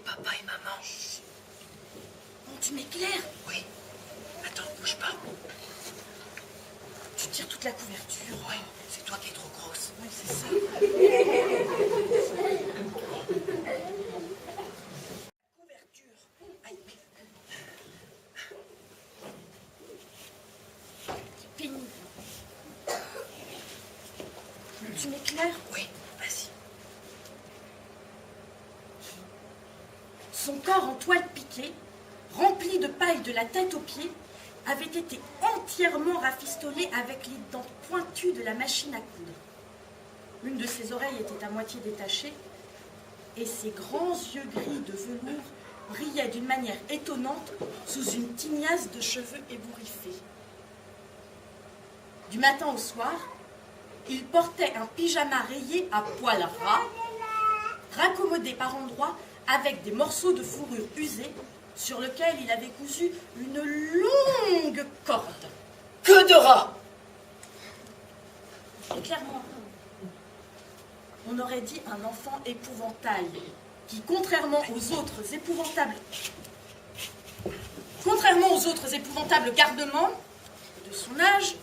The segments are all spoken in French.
Papa et maman. Bon, tu m'éclaires? Oui. Attends, bouge pas. Tu tires toute la couverture. Oui, c'est toi qui es trop grosse. Oui, c'est ça. Couverture. Aïe. C'est pénible. Tu m'éclaires? Oui, vas-y. Son corps en toile piquée, rempli de paille de la tête aux pieds, avait été entièrement rafistolé avec les dents pointues de la machine à coudre. Une de ses oreilles était à moitié détachée et ses grands yeux gris de velours brillaient d'une manière étonnante sous une tignasse de cheveux ébouriffés. Du matin au soir, il portait un pyjama rayé à poils ras, raccommodé par endroits avec des morceaux de fourrure usée sur lequel il avait cousu une longue corde. Que de rats! Et clairement, on aurait dit un enfant épouvantail qui, contrairement aux autres épouvantables gardements de son âge,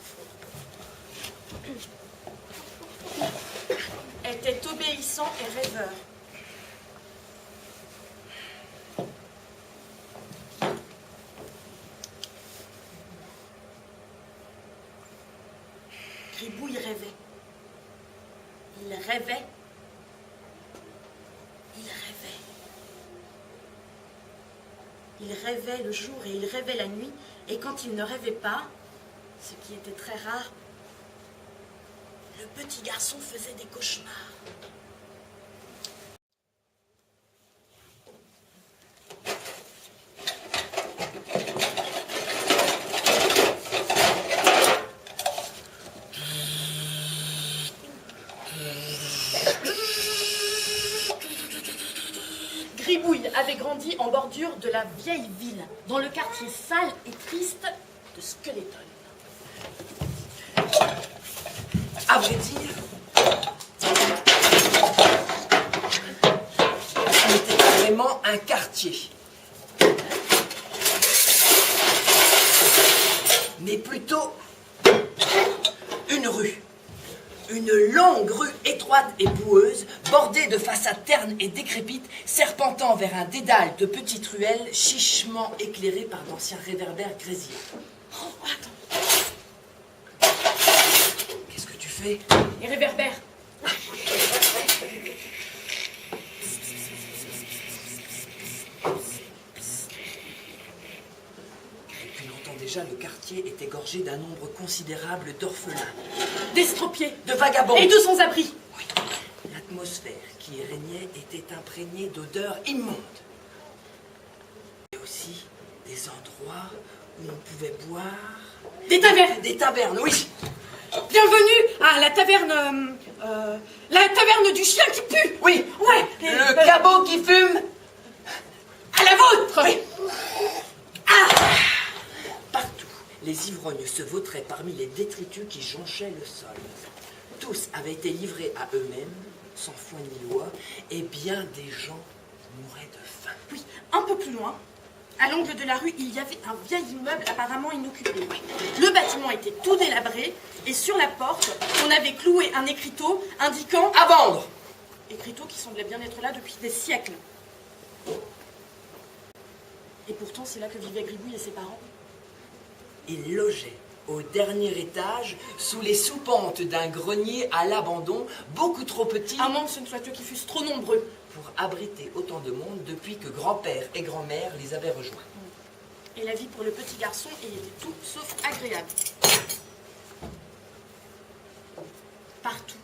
était obéissant et rêveur. Gribouille rêvait. Il rêvait. Il rêvait. Il rêvait le jour et il rêvait la nuit. Et quand il ne rêvait pas, ce qui était très rare, le petit garçon faisait des cauchemars. Gribouille avait grandi en bordure de la vieille ville, dans le quartier sale et triste de Skeleton. À vrai dire, c'était vraiment un quartier. Mais plutôt une rue. Une longue rue étroite et boueuse, bordée de façades ternes et décrépites, serpentant vers un dédale de petites ruelles chichement éclairées par d'anciens réverbères grésillards. Oh, attends. Qu'est-ce que tu fais? Les réverbères. Tu l'entends déjà, le quartier est égorgé d'un nombre considérable d'orphelins, D'estropiés. de vagabonds. Et de sans-abri. Oui. L'atmosphère qui y régnait était imprégnée d'odeurs immondes. Et aussi des endroits où on pouvait boire... Des tavernes. Des tavernes, oui. Bienvenue à la taverne du chien qui pue. Oui. Ouais. Le cabot qui fume. À la vôtre. Oui. Partout, les ivrognes se vautraient parmi les détritus qui jonchaient le sol. Tous avaient été livrés à eux-mêmes, sans foi ni loi, et bien des gens mouraient de faim. Oui, un peu plus loin, à l'angle de la rue, il y avait un vieil immeuble apparemment inoccupé. Le bâtiment était tout délabré, et sur la porte, on avait cloué un écriteau indiquant « À vendre !» Écriteau qui semblait bien être là depuis des siècles. Et pourtant, c'est là que vivaient Gribouille et ses parents. Il logeait au dernier étage, sous les soupentes d'un grenier à l'abandon, beaucoup trop petit À moins que ce ne soit eux qui fussent trop nombreux. pour abriter autant de monde depuis que grand-père et grand-mère les avaient rejoints. Et la vie pour le petit garçon y était tout sauf agréable. Partout,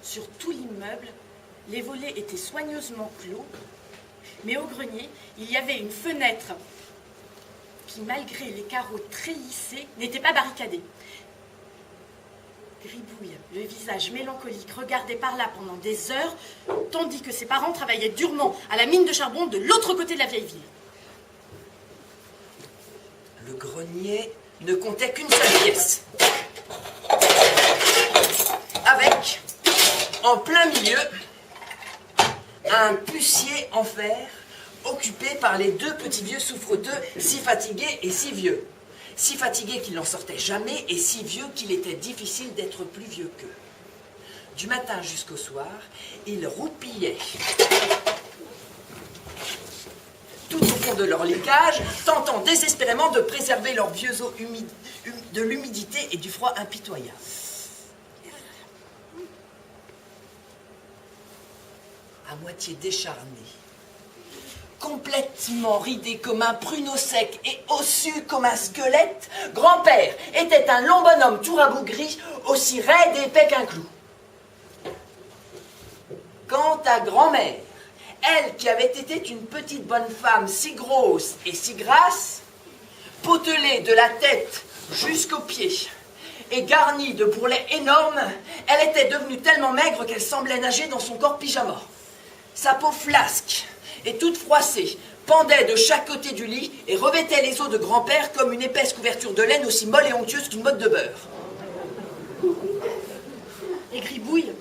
sur tout l'immeuble, les volets étaient soigneusement clos, mais au grenier, il y avait une fenêtre qui, malgré les carreaux treillissés, n'était pas barricadé. Gribouille, le visage mélancolique, regardait par là pendant des heures, tandis que ses parents travaillaient durement à la mine de charbon de l'autre côté de la vieille ville. Le grenier ne comptait qu'une seule pièce. Avec, en plein milieu, un pucier en fer occupé par les deux petits vieux souffreteux, si fatigués et si vieux. Si fatigués qu'il n'en sortait jamais et si vieux qu'il était difficile d'être plus vieux qu'eux. Du matin jusqu'au soir, ils roupillaient tout au fond de leur licage, tentant désespérément de préserver leurs vieux os humides de l'humidité et du froid impitoyable. À moitié décharné, complètement ridé comme un pruneau sec et ossu comme un squelette, grand-père était un long bonhomme tout rabougri, aussi raide et épais qu'un clou. Quant à grand-mère, elle qui avait été une petite bonne femme si grosse et si grasse, potelée de la tête jusqu'aux pieds et garnie de bourrelets énormes, elle était devenue tellement maigre qu'elle semblait nager dans son corps pyjama. Sa peau flasque et toute froissée pendait de chaque côté du lit et revêtait les os de grand-père comme une épaisse couverture de laine aussi molle et onctueuse qu'une motte de beurre. Et Gribouille,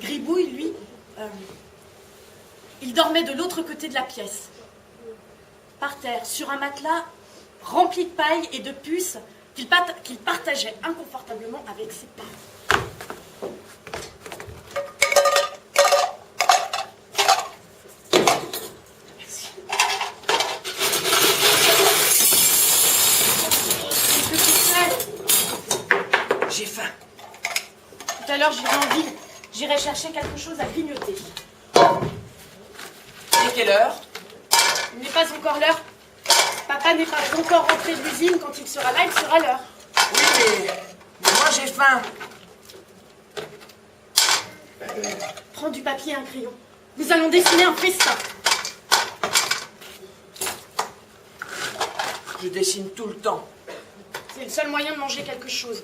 lui, il dormait de l'autre côté de la pièce, par terre, sur un matelas rempli de paille et de puces qu'il partageait inconfortablement avec ses parents. Merci. Qu'est-ce que tu fais? J'ai faim. Tout à l'heure, j'irai en ville. J'irai chercher quelque chose à grignoter. Et quelle heure? Il n'est pas encore l'heure. Papa n'est pas encore rentré de l'usine. Quand il sera là, il sera l'heure. Oui, mais moi j'ai faim. Prends du papier et un crayon. Nous allons dessiner un festin. Je dessine tout le temps. C'est le seul moyen de manger quelque chose.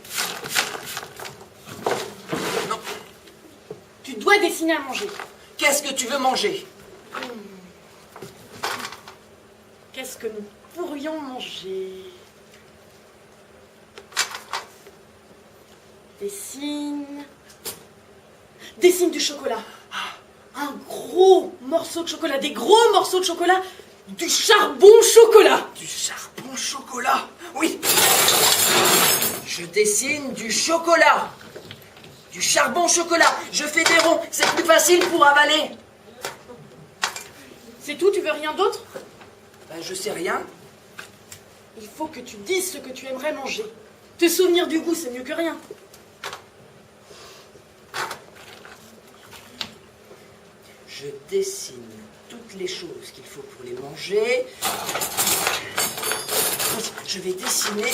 Non. Tu dois dessiner à manger. Qu'est-ce que tu veux manger? Qu'est-ce que nous pourrions manger? Dessine du chocolat. Un gros morceau de chocolat. Des gros morceaux de chocolat. Du charbon chocolat. Du charbon chocolat? Oui. Je dessine du chocolat. Du charbon chocolat. Je fais des ronds. C'est plus facile pour avaler. C'est tout? Tu veux rien d'autre? Ben, je sais rien. Il faut que tu dises ce que tu aimerais manger. Te souvenir du goût, c'est mieux que rien. Je dessine toutes les choses qu'il faut pour les manger. Je vais dessiner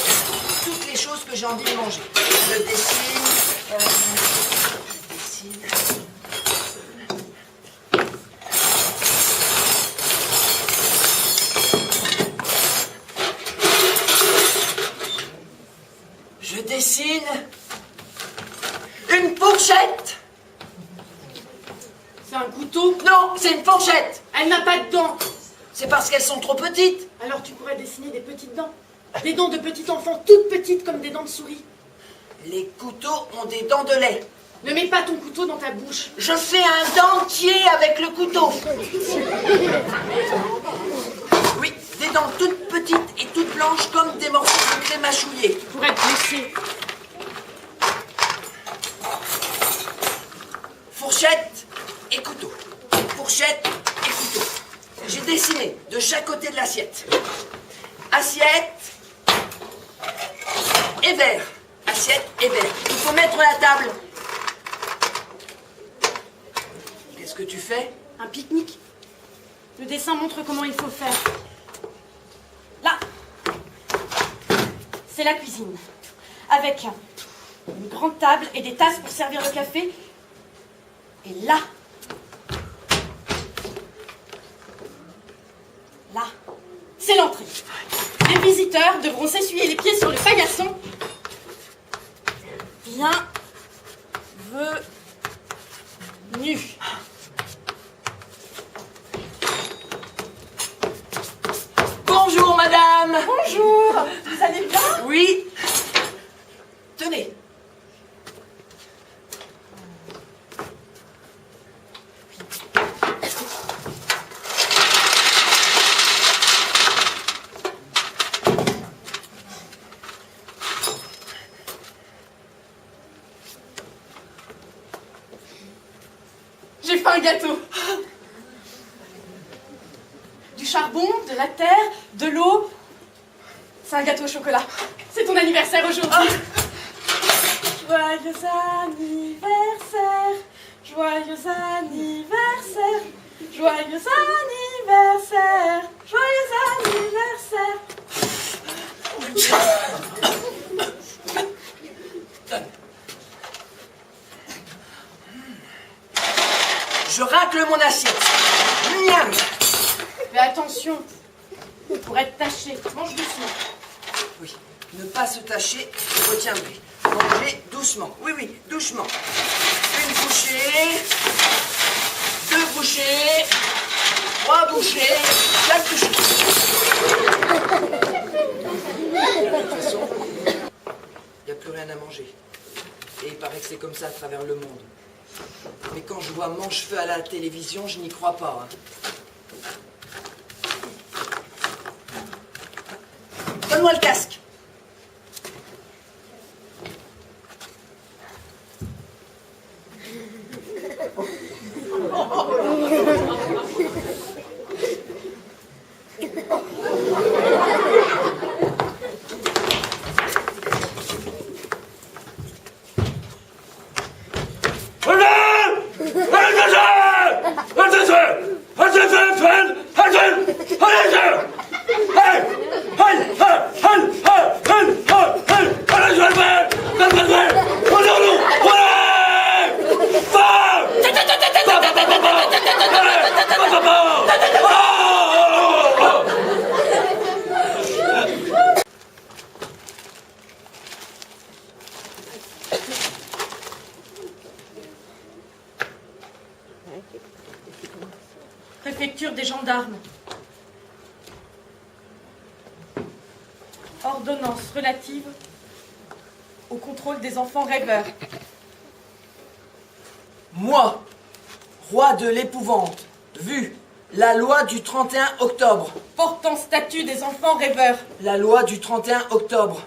toutes les choses que j'ai envie de manger. Je dessine. Je dessine une fourchette. C'est un couteau? Non, c'est une fourchette. Elle n'a pas de dents. C'est parce qu'elles sont trop petites. Alors tu pourrais dessiner des petites dents. Des dents de petit enfant, toutes petites comme des dents de souris. Les couteaux ont des dents de lait. Ne mets pas ton couteau dans ta bouche. Je fais un dentier avec le couteau. Oui, des dents toutes petites et toutes blanches comme des morceaux de crème à chouiller. Pour être blessé. Fourchette et couteau. Fourchette et couteau. J'ai dessiné de chaque côté de l'assiette. Assiette et verre. Assiette et verre. Il faut mettre la table. Qu'est-ce que tu fais? Un pique-nique. Le dessin montre comment il faut faire. Là, c'est la cuisine. Avec une grande table et des tasses pour servir le café. Et là, c'est l'entrée. Les visiteurs devront s'essuyer les pieds sur le paillasson. Bienvenue. Bonjour, madame. Bonjour. Vous allez bien? Oui. Tenez. J'ai fait un gâteau. Du charbon, de la terre, de l'eau. C'est un gâteau au chocolat. C'est ton anniversaire aujourd'hui. Joyeux anniversaire, joyeux anniversaire, joyeux anniversaire, joyeux anniversaire. Je racle mon assiette. Miam. Fais attention, pour être taché. Mange doucement. Oui, ne pas se tâcher, retiendrez. Mangez doucement. Oui, oui, doucement. Une bouchée, deux bouchées, trois bouchées, quatre bouchées. De toute façon, il n'y a plus rien à manger. Et il paraît que c'est comme ça à travers le monde. Mais quand je vois Mange-Feu à la télévision, je n'y crois pas. Hein. Donne-moi le casque. Préfecture des gendarmes. Ordonnance relative au contrôle des enfants rêveurs. Moi, roi de l'épouvante, vu la loi du 31 octobre. Portant statut des enfants rêveurs. La loi du 31 octobre.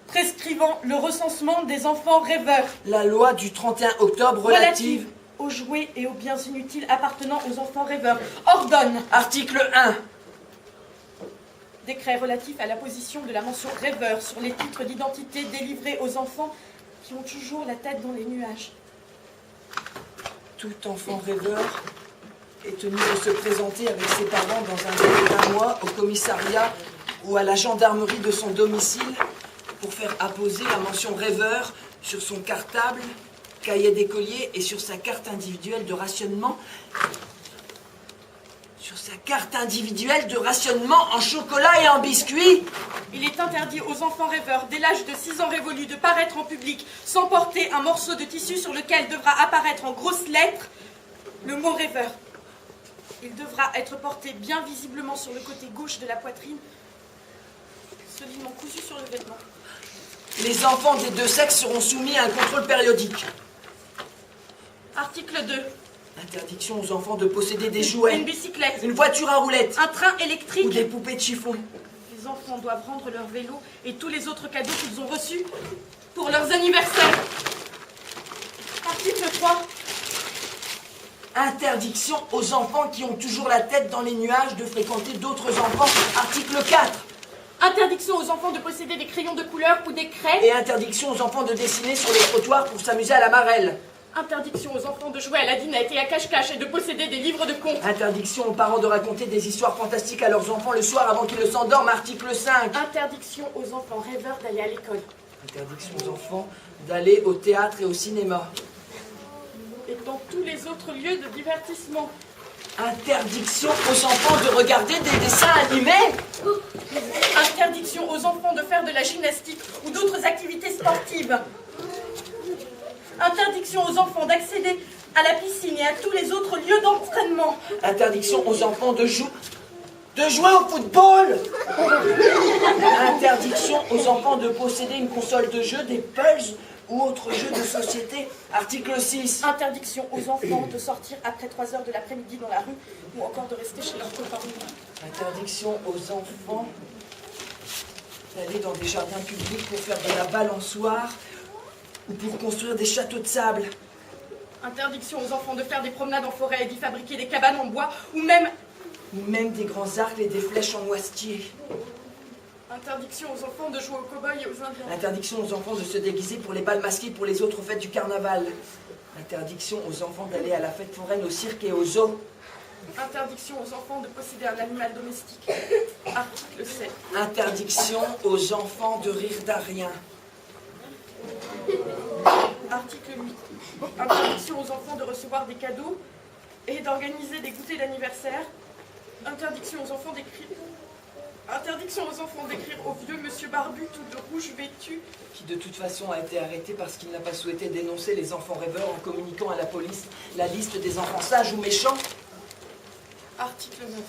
Prescrivant le recensement des enfants rêveurs. La loi du 31 octobre relative aux jouets et aux biens inutiles appartenant aux enfants rêveurs. Ordonne. Article 1. Décret relatif à l'apposition de la mention rêveur sur les titres d'identité délivrés aux enfants qui ont toujours la tête dans les nuages. Tout enfant rêveur est tenu de se présenter avec ses parents dans un délai d'1 mois au commissariat ou à la gendarmerie de son domicile pour faire apposer la mention rêveur sur son cartable, cahier d'écolier et sur sa carte individuelle de rationnement. Sur sa carte individuelle de rationnement en chocolat et en biscuits. Il est interdit aux enfants rêveurs dès l'âge de 6 ans révolus de paraître en public sans porter un morceau de tissu sur lequel devra apparaître en grosses lettres le mot rêveur. Il devra être porté bien visiblement sur le côté gauche de la poitrine, solidement cousu sur le vêtement. Les enfants des deux sexes seront soumis à un contrôle périodique. Article 2. Interdiction aux enfants de posséder des jouets, Une bicyclette, une voiture à roulettes, un train électrique ou des poupées de chiffon. Les enfants doivent rendre leur vélo et tous les autres cadeaux qu'ils ont reçus pour leurs anniversaires. Article 3. Interdiction aux enfants qui ont toujours la tête dans les nuages de fréquenter d'autres enfants. Article 4. Interdiction aux enfants de posséder des crayons de couleur ou des craies. Et interdiction aux enfants de dessiner sur les trottoirs pour s'amuser à la marelle. Interdiction aux enfants de jouer à la dinette et à cache-cache et de posséder des livres de contes. Interdiction aux parents de raconter des histoires fantastiques à leurs enfants le soir avant qu'ils ne s'endorment. Article 5. Interdiction aux enfants rêveurs d'aller à l'école. Interdiction aux enfants d'aller au théâtre et au cinéma. Et dans tous les autres lieux de divertissement. Interdiction aux enfants de regarder des dessins animés. Interdiction aux enfants de faire de la gymnastique ou d'autres activités sportives. Interdiction aux enfants d'accéder à la piscine et à tous les autres lieux d'entraînement. Interdiction aux enfants de jouer au football. Interdiction aux enfants de posséder une console de jeu, des puzzles ou autres jeux de société. Article 6. Interdiction aux enfants de sortir après 3 h de l'après-midi dans la rue ou encore de rester chez leurs copains. Interdiction aux enfants d'aller dans des jardins publics pour faire de la balançoire ou pour construire des châteaux de sable. Interdiction aux enfants de faire des promenades en forêt et d'y fabriquer des cabanes en bois ou même des grands arcs et des flèches en noisetier. Interdiction aux enfants de jouer aux cow-boys et aux indiens. Interdiction aux enfants de se déguiser pour les bals masqués et pour les autres fêtes du carnaval. Interdiction aux enfants d'aller à la fête foraine, au cirque et au zoo. Interdiction aux enfants de posséder un animal domestique. Article 7. Interdiction aux enfants de rire d'un rien. Article 8. Interdiction aux enfants de recevoir des cadeaux et d'organiser des goûters d'anniversaire. Interdiction aux enfants d'écrire. Interdiction aux enfants d'écrire au vieux monsieur barbu tout de rouge vêtu. Qui de toute façon a été arrêté parce qu'il n'a pas souhaité dénoncer les enfants rêveurs en communiquant à la police la liste des enfants sages ou méchants. Article 9.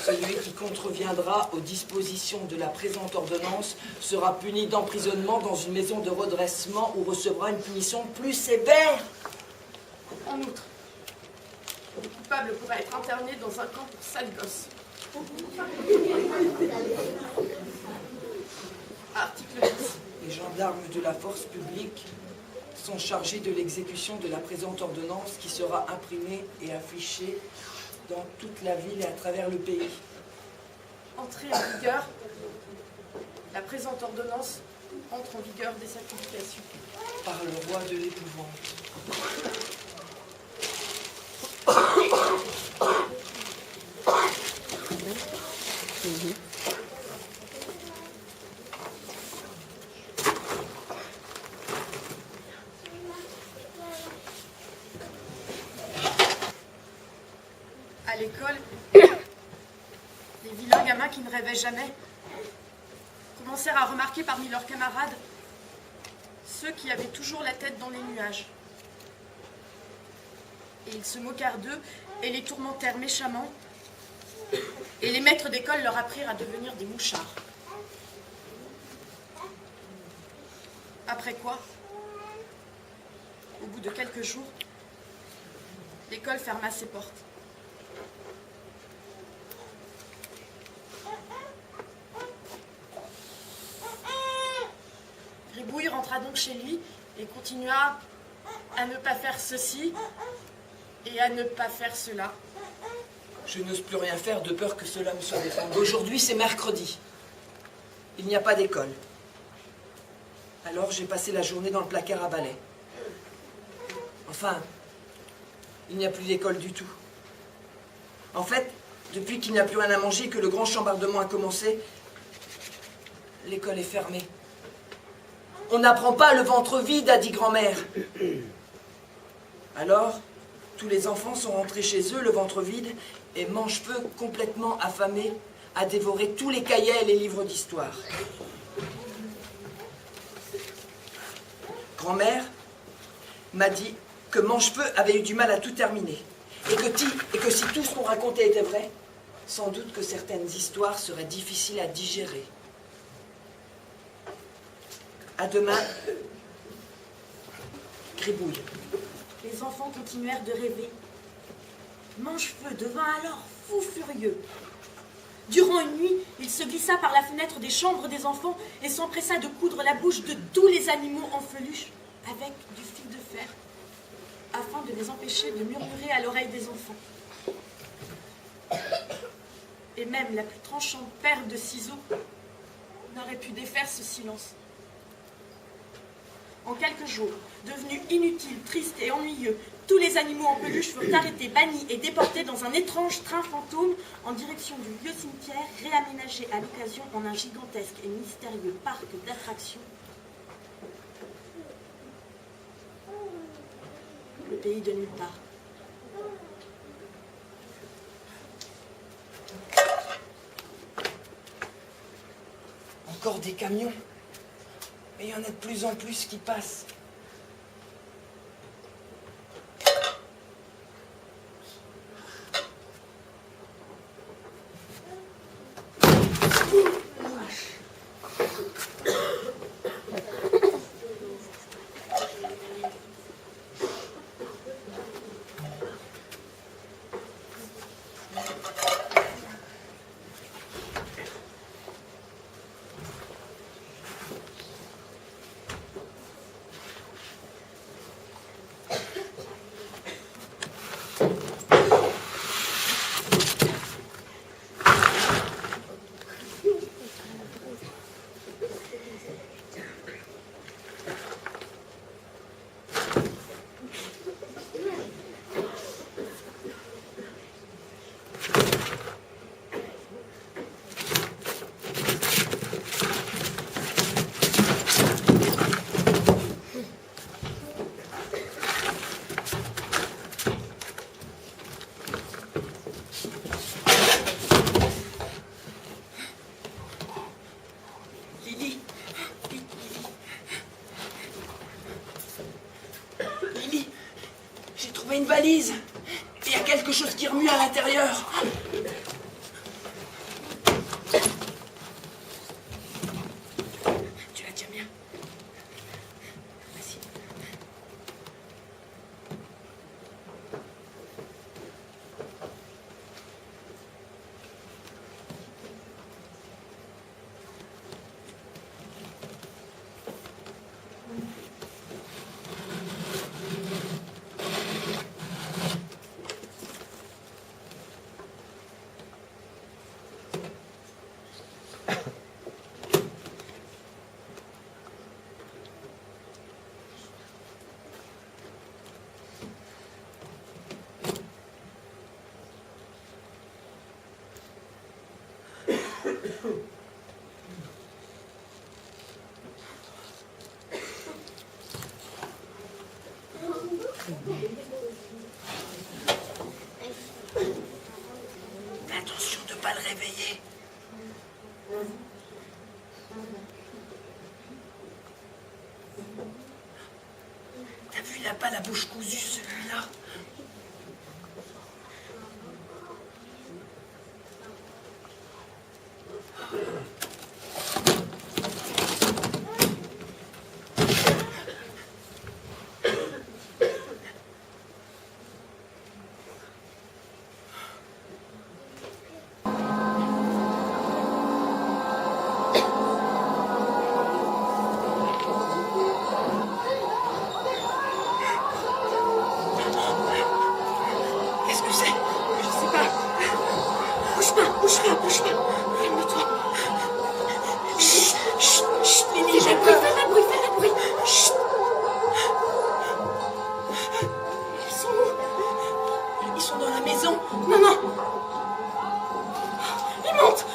Celui qui contreviendra aux dispositions de la présente ordonnance sera puni d'emprisonnement dans une maison de redressement ou recevra une punition plus sévère. En outre, le coupable pourra être interné dans un camp pour sale gosse. Article 10. Les gendarmes de la force publique sont chargés de l'exécution de la présente ordonnance qui sera imprimée et affichée dans toute la ville et à travers le pays. Entrée en vigueur, la présente ordonnance entre en vigueur dès sa publication. Par le roi de l'épouvante. À l'école, les vilains gamins qui ne rêvaient jamais commencèrent à remarquer parmi leurs camarades ceux qui avaient toujours la tête dans les nuages. Et ils se moquèrent d'eux et les tourmentèrent méchamment. Et les maîtres d'école leur apprirent à devenir des mouchards. Après quoi, au bout de quelques jours, l'école ferma ses portes. Gribouille rentra donc chez lui et continua à ne pas faire ceci et à ne pas faire cela. Je n'ose plus rien faire de peur que cela me soit défendu. Aujourd'hui, c'est mercredi. Il n'y a pas d'école. Alors, j'ai passé la journée dans le placard à balai. Enfin, il n'y a plus d'école du tout. En fait, depuis qu'il n'y a plus rien à manger et que le grand chambardement a commencé, l'école est fermée. On n'apprend pas le ventre vide, a dit grand-mère. Alors, tous les enfants sont rentrés chez eux, le ventre vide, et mange-feu complètement affamés, à dévorer tous les cahiers et les livres d'histoire. Grand-mère m'a dit que Mangefeu avait eu du mal à tout terminer, et que si tout ce qu'on racontait était vrai, sans doute que certaines histoires seraient difficiles à digérer. À demain, Gribouille. Les enfants continuèrent de rêver. Mangefeu devint alors fou furieux. Durant une nuit, il se glissa par la fenêtre des chambres des enfants et s'empressa de coudre la bouche de tous les animaux en feluche avec du fil de fer, afin de les empêcher de murmurer à l'oreille des enfants. Et même la plus tranchante paire de ciseaux n'aurait pu défaire ce silence. En quelques jours, devenus inutiles, tristes et ennuyeux, tous les animaux en peluche furent arrêtés, bannis et déportés dans un étrange train fantôme en direction du vieux cimetière réaménagé à l'occasion en un gigantesque et mystérieux parc d'attractions. Le pays de nulle part. des camions. Et il y en a de plus en plus qui passent. Une valise. Et il y a quelque chose qui remue à l'intérieur. Tu la tiens bien. Vas-y. Attention de ne pas le réveiller. T'as vu, il n'a pas la bouche cousue, celui-là. Bouge pas. Calme-toi. Chut, chut, chut, Lily, j'ai peur. Fais pas de bruit. Chut. Ils sont où? Ils sont dans la maison. Non. Ils montent.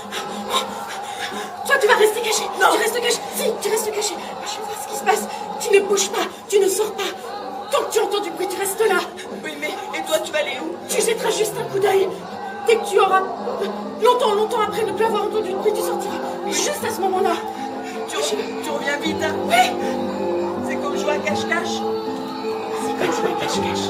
Toi, tu vas rester caché. Non. Tu restes caché. Si, tu restes caché. Je vais voir ce qui se passe. Tu ne bouges pas. Tu ne sors pas. Tant que tu entends du bruit, tu restes là. Oui, mais et toi, tu vas aller où? Tu jetteras juste un coup d'œil. Dès que tu auras... Longtemps après ne plus avoir entendu de bruit, tu sortiras. Juste à ce moment-là. Tu reviens vite, hein? Oui. C'est comme jouer à cache-cache. C'est comme jouer à cache-cache.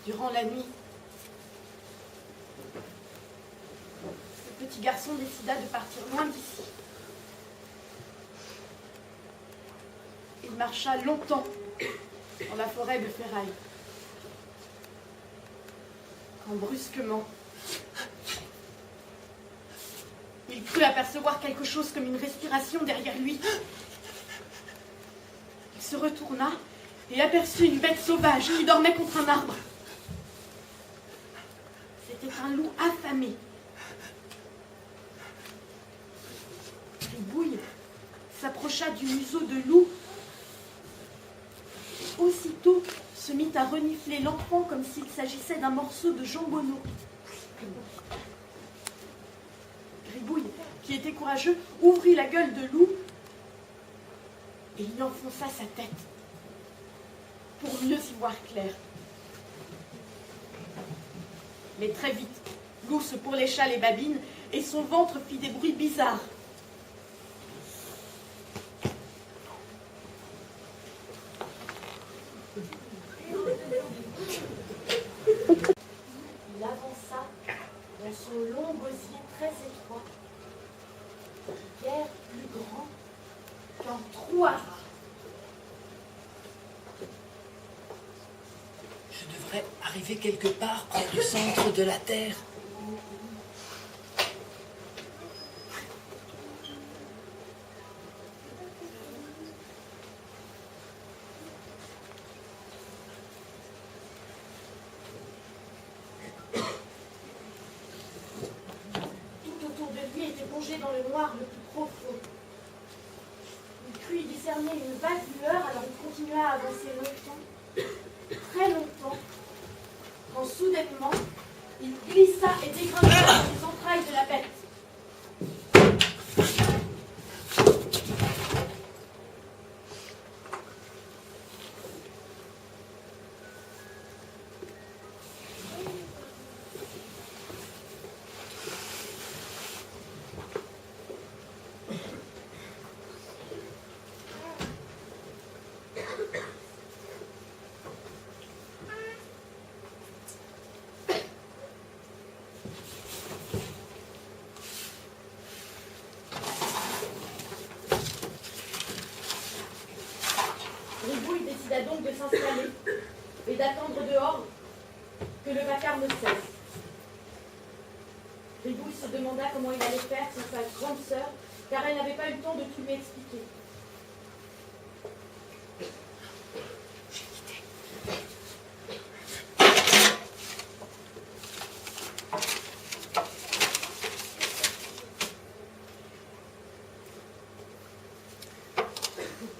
Durant la nuit, le petit garçon décida de partir loin d'ici. Il marcha longtemps dans la forêt de ferraille. Quand brusquement, il crut apercevoir quelque chose comme une respiration derrière lui. Il se retourna et aperçut une bête sauvage qui dormait contre un arbre. C'était un loup affamé. Gribouille s'approcha du museau de loup. Aussitôt se mit à renifler l'enfant comme s'il s'agissait d'un morceau de jambonneau. Gribouille, qui était courageux, ouvrit la gueule de loup et y enfonça sa tête pour mieux y voir clair. Mais très vite, loup se pourlécha les babines et son ventre fit des bruits bizarres. Il avança dans son long gosier très étroit, guère plus grand qu'un trou à rats. Je devrais arriver quelque part près du centre de la Terre. Tout autour de lui était plongé dans le noir le plus profond. Il crut y discerner une vague lueur, alors il continua à avancer longtemps, très longtemps, quand soudainement, il glissa et dégringolait dans les entrailles de la bête. Gribouille décida donc de s'installer et d'attendre dehors que le vacarme cesse. Gribouille se demanda comment il allait faire sans sa grande sœur, car elle n'avait pas eu le temps de tout lui expliquer.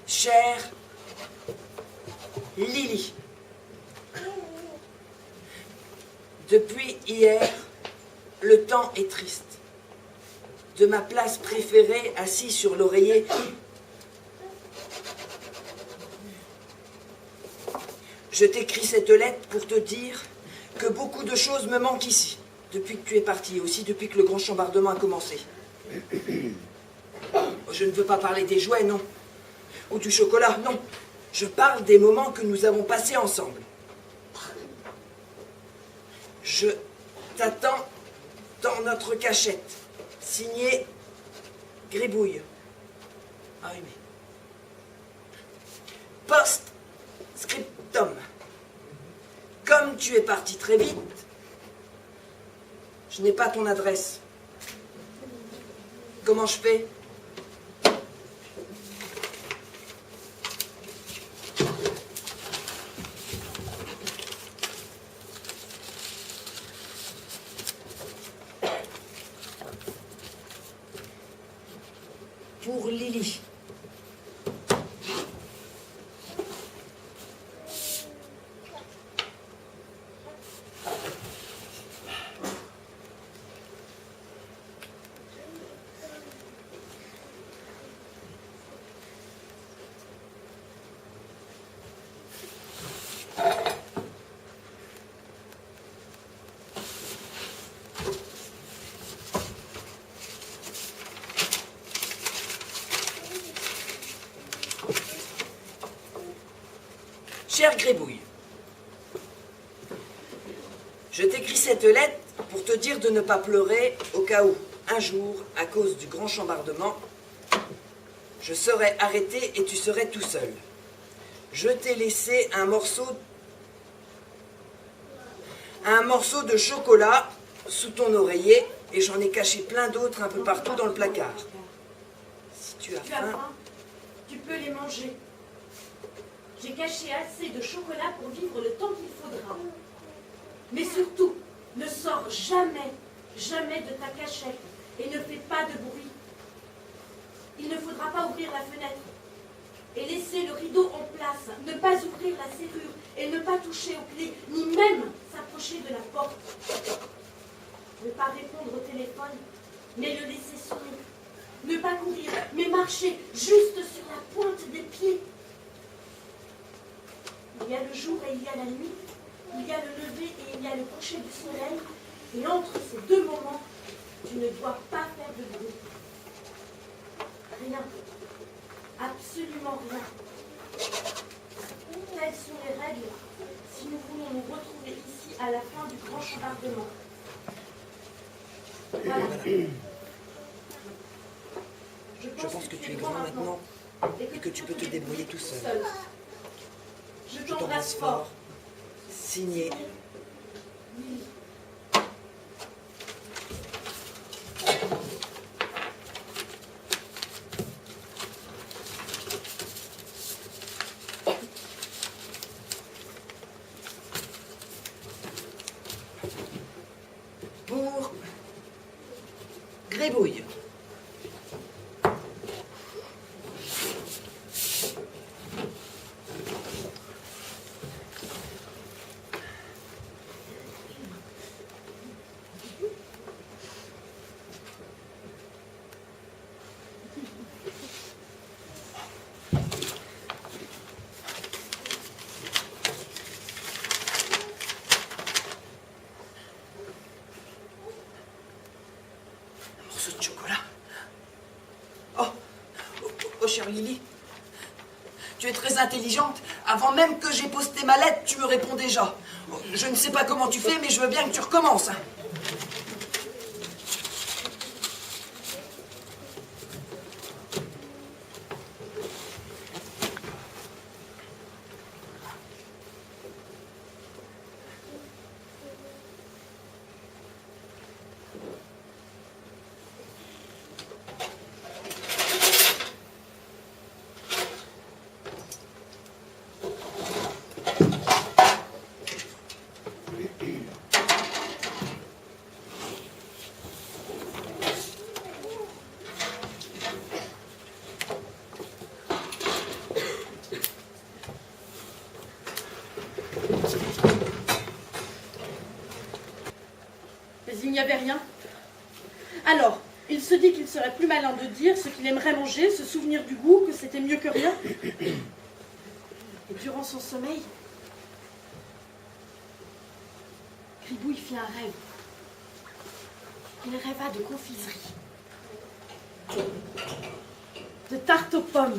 Chère Lily, depuis hier, le temps est triste. De ma place préférée, assis sur l'oreiller, je t'écris cette lettre pour te dire que beaucoup de choses me manquent ici, depuis que tu es parti, et aussi depuis que le grand chambardement a commencé. Je ne veux pas parler des jouets, non. Ou du chocolat, non. Je parle des moments que nous avons passés ensemble. Je t'attends dans notre cachette, signé Gribouille. Ah oui, mais... Post-scriptum. Comme tu es parti très vite, je n'ai pas ton adresse. Comment je fais ? Cher Gribouille, je t'écris cette lettre pour te dire de ne pas pleurer au cas où, un jour, à cause du grand chambardement, je serai arrêté et tu serais tout seul. Je t'ai laissé un morceau de chocolat sous ton oreiller et j'en ai caché plein d'autres un peu partout dans le placard. Si tu as faim, tu peux les manger. J'ai caché assez de chocolat pour vivre le temps qu'il faudra. Mais surtout, ne sors jamais, jamais de ta cachette et ne fais pas de bruit. Il ne faudra pas ouvrir la fenêtre et laisser le rideau en place, ne pas ouvrir la serrure et ne pas toucher aux clés, ni même s'approcher de la porte. Ne pas répondre au téléphone, mais le laisser sonner. Ne pas courir, mais marcher juste sur la pointe des pieds. Il y a le jour et il y a la nuit, il y a le lever et il y a le coucher du soleil, et entre ces deux moments, tu ne dois pas faire de bruit. Rien. Absolument rien. Telles sont les règles si nous voulons nous retrouver ici à la fin du grand chambardement. Voilà. je pense que tu es grand maintenant et que tu peux te débrouiller tout seul. Je t'embrasse fort. Signé. Pour Gribouille. De chocolat. Oh, chère Lily, tu es très intelligente. Avant même que j'ai posté ma lettre, tu me réponds déjà. Je ne sais pas comment tu fais, mais je veux bien que tu recommences. Hein. Mais il n'y avait rien. Alors, il se dit qu'il serait plus malin de dire ce qu'il aimerait manger, se souvenir du goût, que c'était mieux que rien. Et durant son sommeil, Gribouille fit un rêve. Il rêva de confiserie, de tarte aux pommes,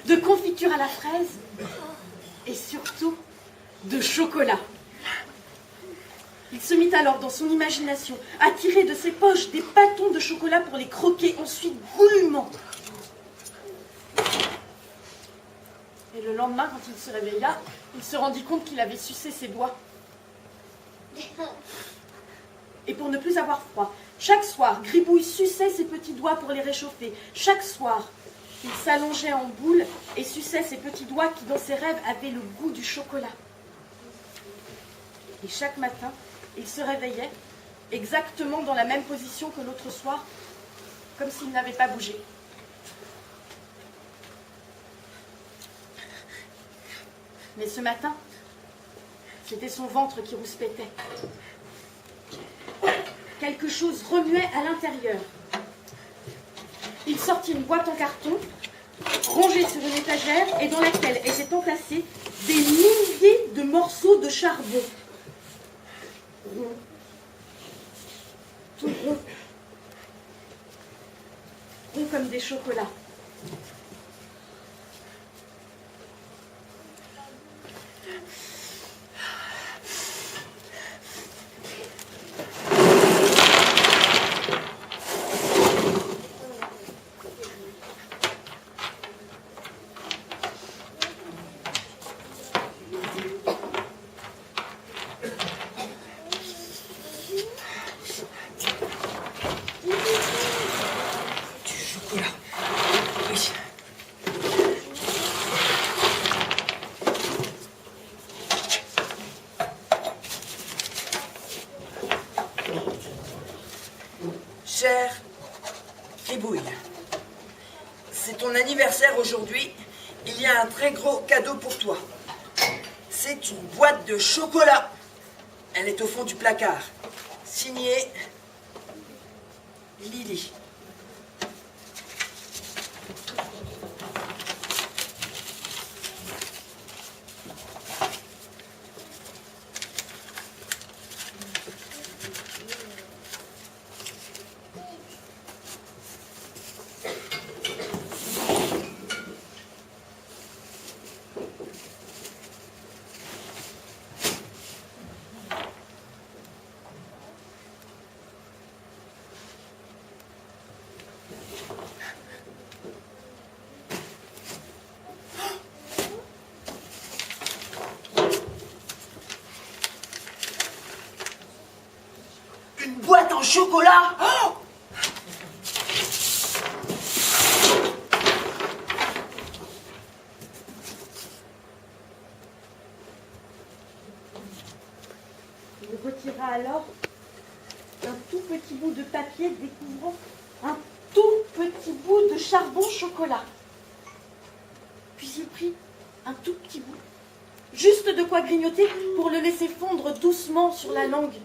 de confiture à la fraise et surtout de chocolat. Il se mit alors dans son imagination à tirer de ses poches des bâtons de chocolat pour les croquer ensuite goulûment. Et le lendemain, quand il se réveilla, il se rendit compte qu'il avait sucé ses doigts. Et pour ne plus avoir froid, chaque soir, Gribouille suçait ses petits doigts pour les réchauffer. Chaque soir, il s'allongeait en boule et suçait ses petits doigts qui, dans ses rêves, avaient le goût du chocolat. Et chaque matin, il se réveillait exactement dans la même position que l'autre soir, comme s'il n'avait pas bougé. Mais ce matin, c'était son ventre qui rouspétait. Quelque chose remuait à l'intérieur. Il sortit une boîte en carton, rangée sur une étagère et dans laquelle étaient entassés des milliers de morceaux de charbon. Rond. Tout rond. Rond comme des chocolats. anniversaire aujourd'hui, il y a un très gros cadeau pour toi. C'est une boîte de chocolat. Elle est au fond du placard. Signée Lily. Une boîte en chocolat. Oh! Il retira alors un tout petit bout de papier découvrant un tout petit bout de charbon chocolat. Puis il prit un tout petit bout, juste de quoi grignoter pour le laisser fondre doucement sur la langue.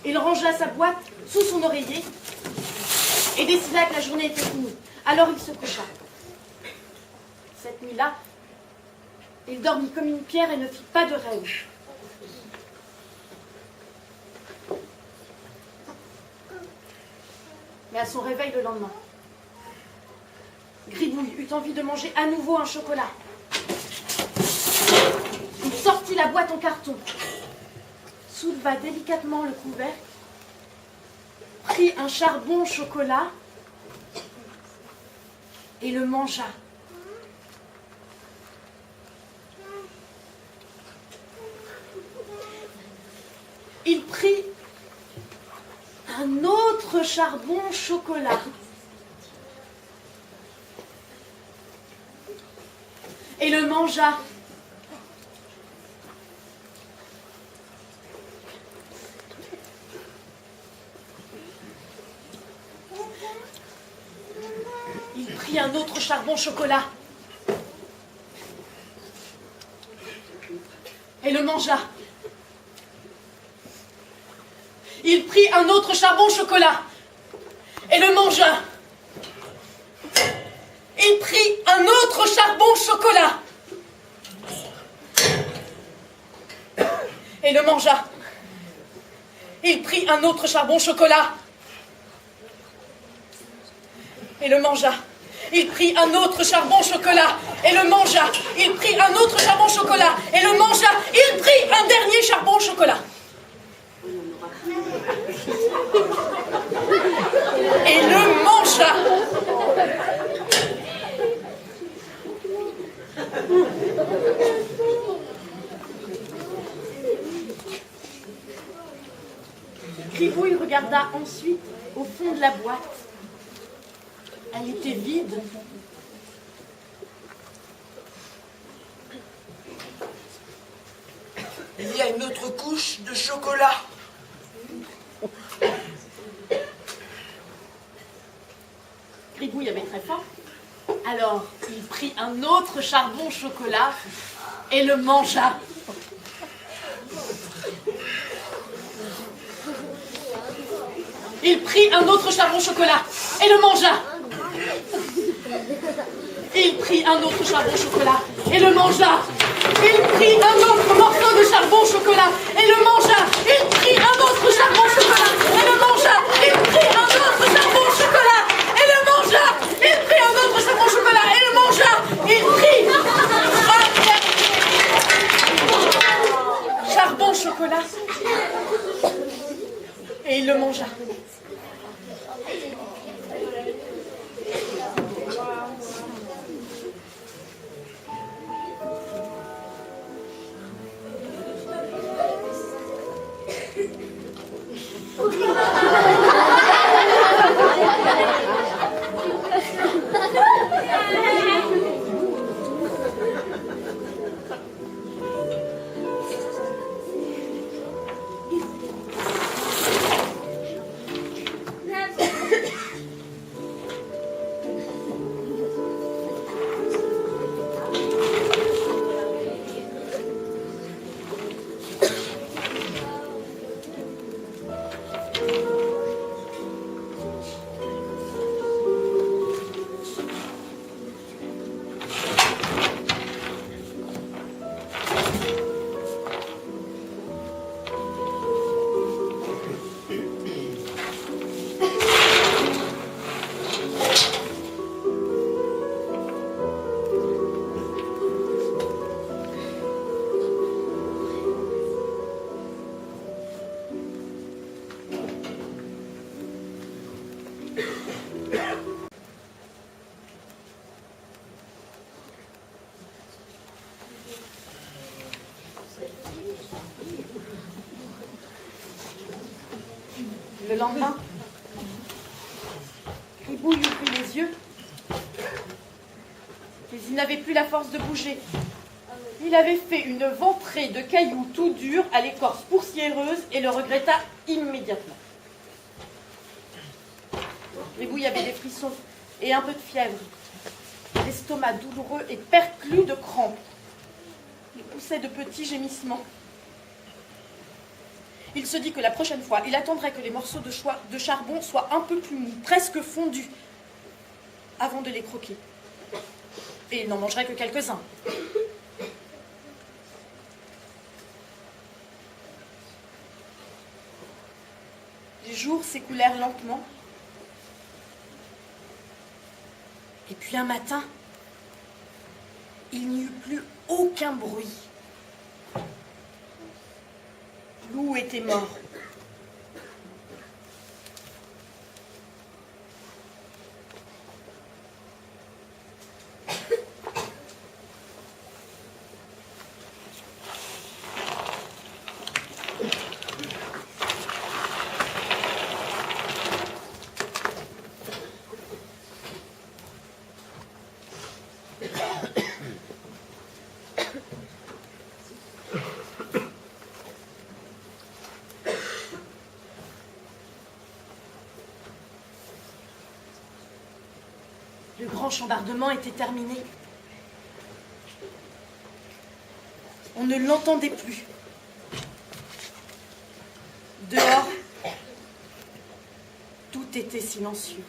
Il rangea sa boîte sous son oreiller et décida que la journée était finie. Alors il se coucha. Cette nuit-là, il dormit comme une pierre et ne fit pas de rêve. Mais à son réveil le lendemain, Gribouille eut envie de manger à nouveau un chocolat. Il sortit la boîte en carton, souleva délicatement le couvercle, prit un charbon au chocolat et le mangea. Il prit un autre charbon au chocolat et le mangea. Il prit un autre charbon au chocolat et le mangea. Il prit un autre charbon au chocolat et le mangea. Il prit un autre charbon au chocolat et le mangea. Il prit un autre charbon au chocolat et le mangea. Il prit un autre charbon au chocolat et le mangea. Il prit un autre charbon au chocolat et le mangea. Il prit un dernier charbon au chocolat et le mangea. Gribouille regarda ensuite au fond de la boîte. Elle était vide. Il y a une autre couche de chocolat. Gribouille avait très faim. Alors, il prit un autre charbon au chocolat et le mangea. Il prit un autre charbon au chocolat et le mangea. Il prit un autre charbon au chocolat et le mangea. Il prit un autre morceau de charbon au chocolat et le mangea. Il prit un autre charbon au chocolat et le mangea. Il prit un autre charbon au chocolat et le mangea. Il prit un autre charbon au chocolat et le mangea. Il prit un charbon au chocolat et il le mangea. Le lendemain, Gribouille ouvrit les yeux, mais il n'avait plus la force de bouger. Il avait fait une ventrée de cailloux tout durs à l'écorce poussiéreuse et le regretta immédiatement. Gribouille avait des frissons et un peu de fièvre, l'estomac douloureux et perclus de crampes. Il poussait de petits gémissements. Il se dit que la prochaine fois, il attendrait que les morceaux de charbon soient un peu plus mous, presque fondus, avant de les croquer. Et il n'en mangerait que quelques-uns. Les jours s'écoulèrent lentement. Et puis un matin, il n'y eut plus aucun bruit. Loup était mort. Le grand chambardement était terminé. On ne l'entendait plus. Dehors, tout était silencieux.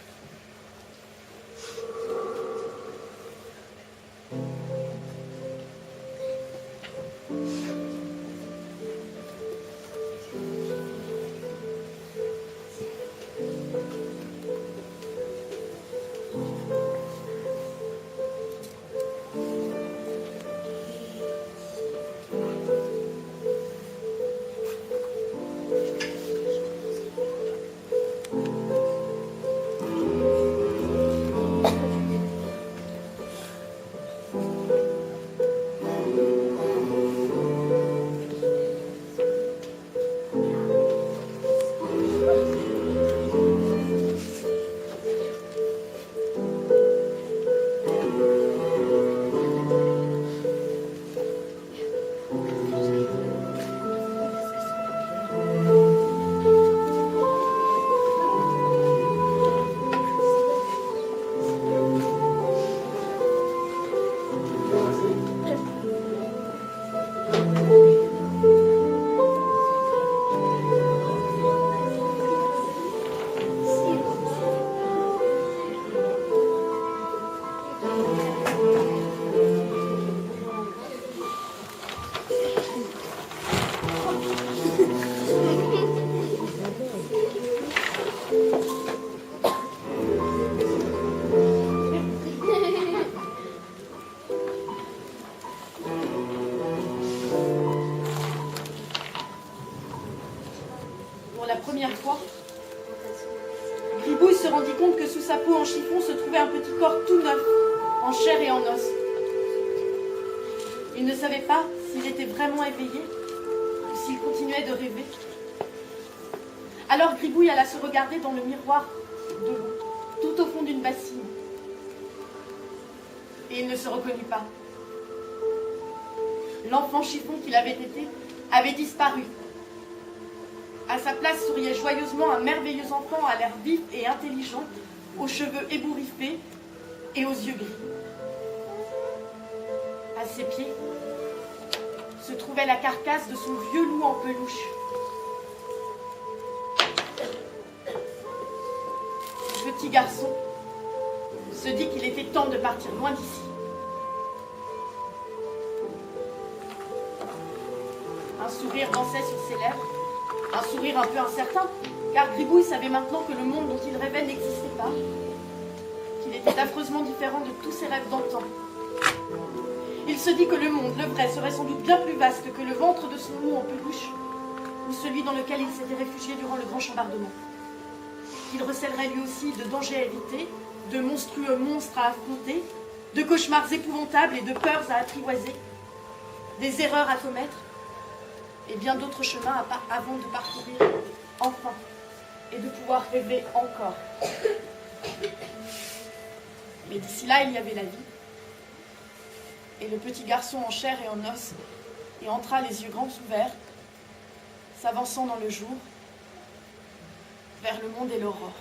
Gribouille se rendit compte que sous sa peau en chiffon se trouvait un petit corps tout neuf, en chair et en os. Il ne savait pas s'il était vraiment éveillé ou s'il continuait de rêver. Alors Gribouille alla se regarder dans le miroir de l'eau, tout au fond d'une bassine. Et il ne se reconnut pas. L'enfant chiffon qu'il avait été avait disparu. À sa place souriait joyeusement un merveilleux enfant à l'air vif et intelligent, aux cheveux ébouriffés et aux yeux gris. À ses pieds se trouvait la carcasse de son vieux loup en peluche. Le petit garçon se dit qu'il était temps de partir loin d'ici. Un sourire dansait sur ses lèvres, un sourire un peu incertain, car Gribouille savait maintenant que le monde dont il rêvait n'existait pas, qu'il était affreusement différent de tous ses rêves d'antan. Il se dit que le monde, le vrai, serait sans doute bien plus vaste que le ventre de son loup en peluche, ou celui dans lequel il s'était réfugié durant le grand chambardement. Qu'il recèlerait lui aussi de dangers à éviter, de monstrueux monstres à affronter, de cauchemars épouvantables et de peurs à apprivoiser, des erreurs à commettre, et bien d'autres chemins avant de parcourir enfin, et de pouvoir rêver encore. Mais d'ici là, il y avait la vie. Et le petit garçon en chair et en os y entra les yeux grands ouverts, s'avançant dans le jour, vers le monde et l'aurore.